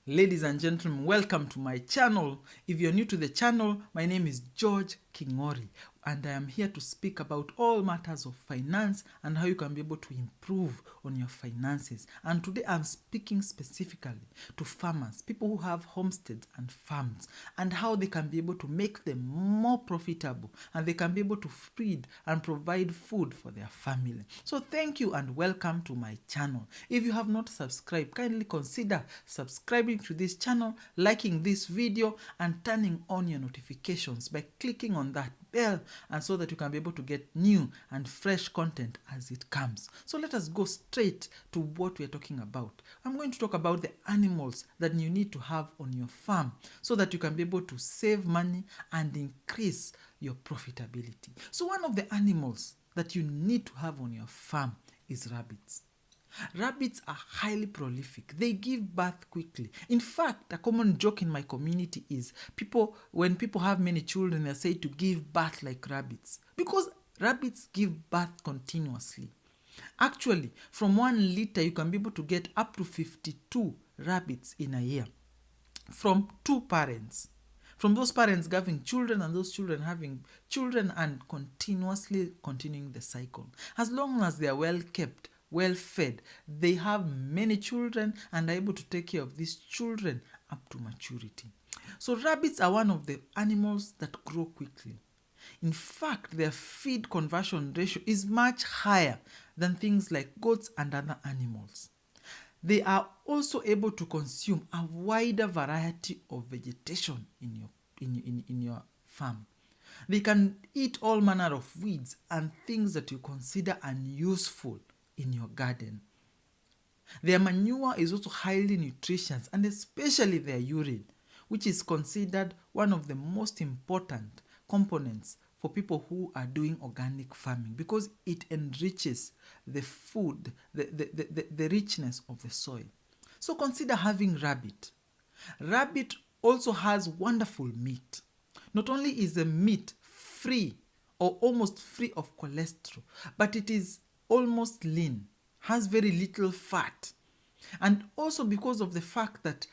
Ladies and gentlemen, welcome to my channel. If you're new to the channel, my name is George Kingori, and I am here to speak about all matters of finance and how you can be able to improve on your finances. And today I'm speaking specifically to farmers, people who have homesteads and farms, and how they can be able to make them more profitable and they can be able to feed and provide food for their family. So thank you and welcome to my channel. If you have not subscribed, kindly consider subscribing to this channel, liking this video, and turning on your notifications by clicking on that bell, and so that you can be able to get new and fresh content as it comes. So let us go straight to what we're talking about. I'm going to talk about the animals that you need to have on your farm so that you can be able to save money and increase your profitability. So one of the animals that you need to have on your farm is rabbits. Rabbits are highly prolific. They give birth quickly. In fact, a common joke in my community is when people have many children, they say to give birth like rabbits, because rabbits give birth continuously. Actually, from 1 liter, you can be able to get up to 52 rabbits in a year from two parents. From those parents having children and those children having children, and continuously continuing the cycle. As long as they are well kept, well fed, they have many children and are able to take care of these children up to maturity. So rabbits are one of the animals that grow quickly. In fact, their feed conversion ratio is much higher than things like goats and other animals. They are also able to consume a wider variety of vegetation in your farm. They can eat all manner of weeds and things that you consider unuseful in your garden. Their manure is also highly nutritious, and especially their urine, which is considered one of the most important components for people who are doing organic farming, because it enriches the food, the richness of the soil. So consider having rabbit. Rabbit also has wonderful meat. Not only is the meat free or almost free of cholesterol, but it is almost lean, has very little fat. And also because of the fact that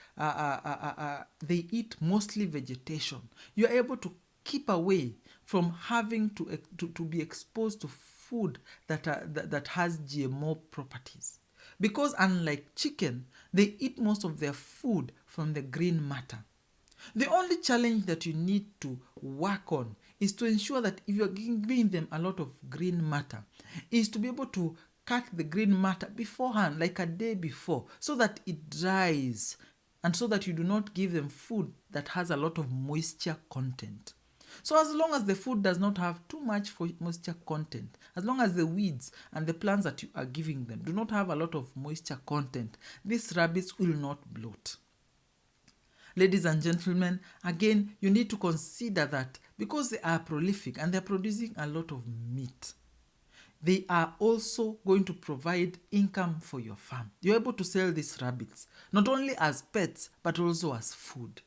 they eat mostly vegetation, you are able to keep away from having to be exposed to food that has GMO properties. Because unlike chicken, they eat most of their food from the green matter. The only challenge that you need to work on is to ensure that if you're giving them a lot of green matter, is to be able to cut the green matter beforehand, like a day before, so that it dries, and so that you do not give them food that has a lot of moisture content. So as long as the food does not have too much moisture content, as long as the weeds and the plants that you are giving them do not have a lot of moisture content, these rabbits will not bloat. Ladies and gentlemen, again, you need to consider that because they are prolific and they're producing a lot of meat, they are also going to provide income for your farm. You're able to sell these rabbits, not only as pets, but also as food.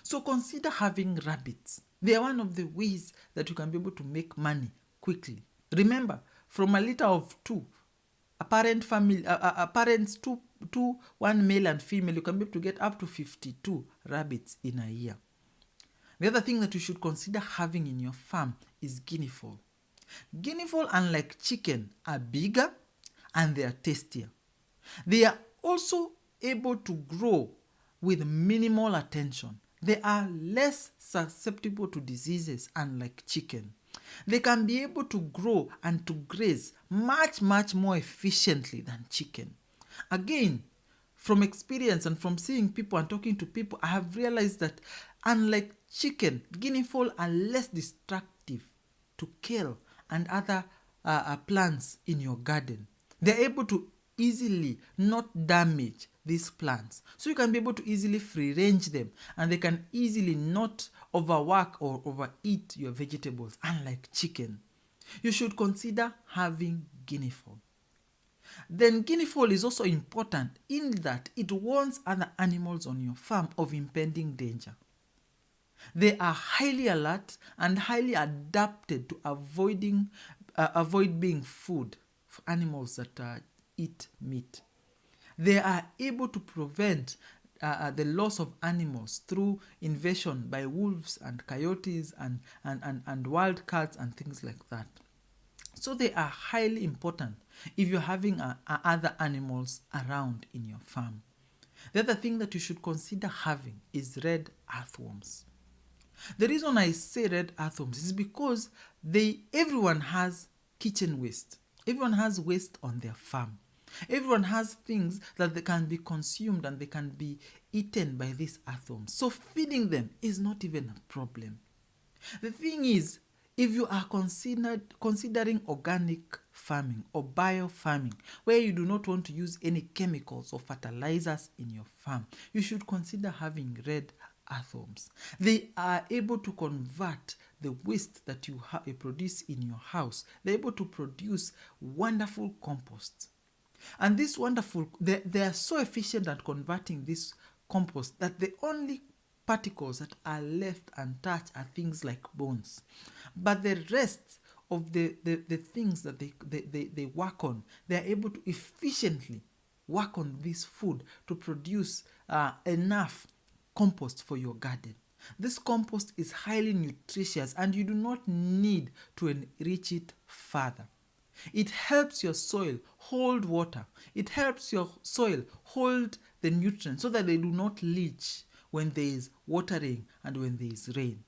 So consider having rabbits. They are one of the ways that you can be able to make money quickly. Remember, from a litter of two, parents two, one male and female, you can be able to get up to 52 rabbits in a year. The other thing that you should consider having in your farm is guinea fowl. Guinea fowl, unlike chicken, are bigger and they are tastier. They are also able to grow with minimal attention. They are less susceptible to diseases, unlike chicken. They can be able to grow and to graze much more efficiently than chicken. Again, from experience and from seeing people and talking to people, I have realized that unlike chicken, guinea fowl are less destructive to kill and other plants in your garden. They're able to easily not damage these plants. So you can be able to easily free range them, and they can easily not overwork or overeat your vegetables, unlike chicken. You should consider having guinea fowl. Then guinea fowl is also important in that it warns other animals on your farm of impending danger. They are highly alert and highly adapted to avoid being food for animals that eat meat. They are able to prevent the loss of animals through invasion by wolves and coyotes and wild cats and things like that. So they are highly important if you're having other animals around in your farm. The other thing that you should consider having is red earthworms. The reason I say red earthworms is because everyone has kitchen waste. Everyone has waste on their farm. Everyone has things that they can be consumed and they can be eaten by these earthworms. So feeding them is not even a problem. The thing is, if you are considering organic farming or biofarming, where you do not want to use any chemicals or fertilizers in your farm, you should consider having red earthworms. They are able to convert the waste that you produce in your house. They're able to produce wonderful compost. And this they are so efficient at converting this compost that the only particles that are left untouched are things like bones. But the rest of the things that they work on, they are able to efficiently work on this food to produce enough compost for your garden. This compost is highly nutritious and you do not need to enrich it further. It helps your soil hold water. It helps your soil hold the nutrients so that they do not leach when there is watering and when there is rain.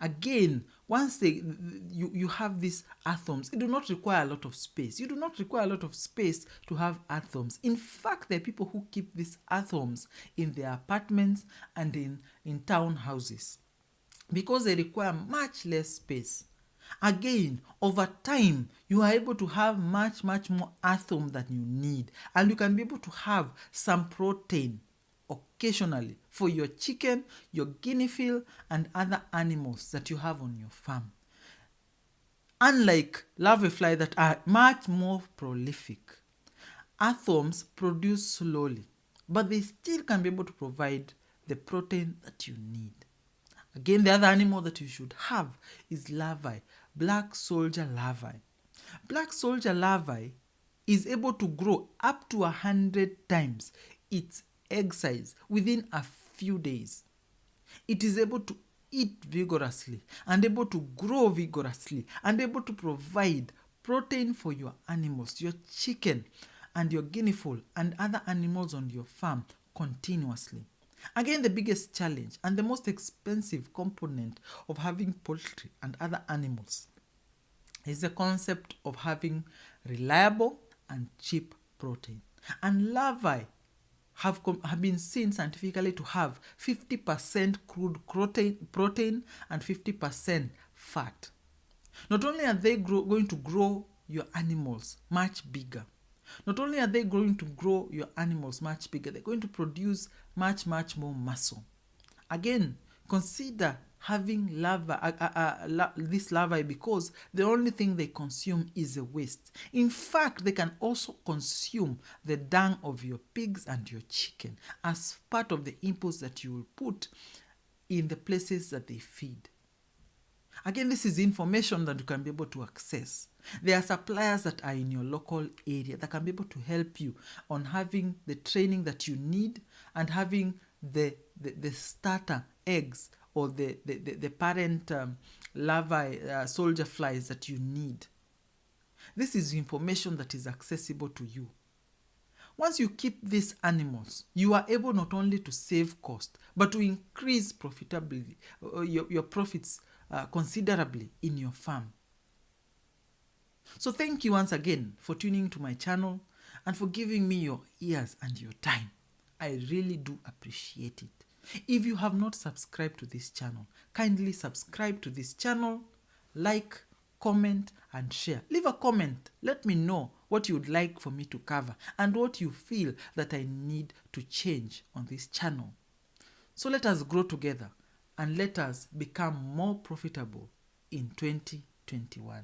Again, once you have these earthworms, it do not require a lot of space. You do not require a lot of space to have earthworms. In fact, there are people who keep these earthworms in their apartments and in townhouses because they require much less space. Again, over time, you are able to have much more earthworm than you need, and you can be able to have some protein occasionally for your chicken, your guinea fowl, and other animals that you have on your farm. Unlike larvae fly that are much more prolific, earthworms produce slowly, but they still can be able to provide the protein that you need. Again, the other animal that you should have is larvae, black soldier larvae. Black soldier larvae is able to grow up to 100 times its egg size within a few days. It is able to eat vigorously and able to grow vigorously and able to provide protein for your animals, your chicken and your guinea fowl and other animals on your farm continuously. Again, the biggest challenge and the most expensive component of having poultry and other animals is the concept of having reliable and cheap protein. And larvae have been seen scientifically to have 50% crude protein and 50% fat. Not only are they going to grow your animals much bigger, not only are they going to grow your animals much bigger, they're going to produce much more muscle. Again, consider having this larvae because the only thing they consume is a waste. In fact, they can also consume the dung of your pigs and your chicken as part of the inputs that you will put in the places that they feed. Again, this is information that you can be able to access. There are suppliers that are in your local area that can be able to help you on having the training that you need and having the starter eggs or the parent larvae soldier flies that you need. This is information that is accessible to you. Once you keep these animals, you are able not only to save cost, but to increase profitability, your profits considerably in your farm. So thank you once again for tuning to my channel and for giving me your ears and your time. I really do appreciate it. If you have not subscribed to this channel, kindly subscribe to this channel, like, comment and share. Leave a comment. Let me know what you would like for me to cover and what you feel that I need to change on this channel. So let us grow together and let us become more profitable in 2021.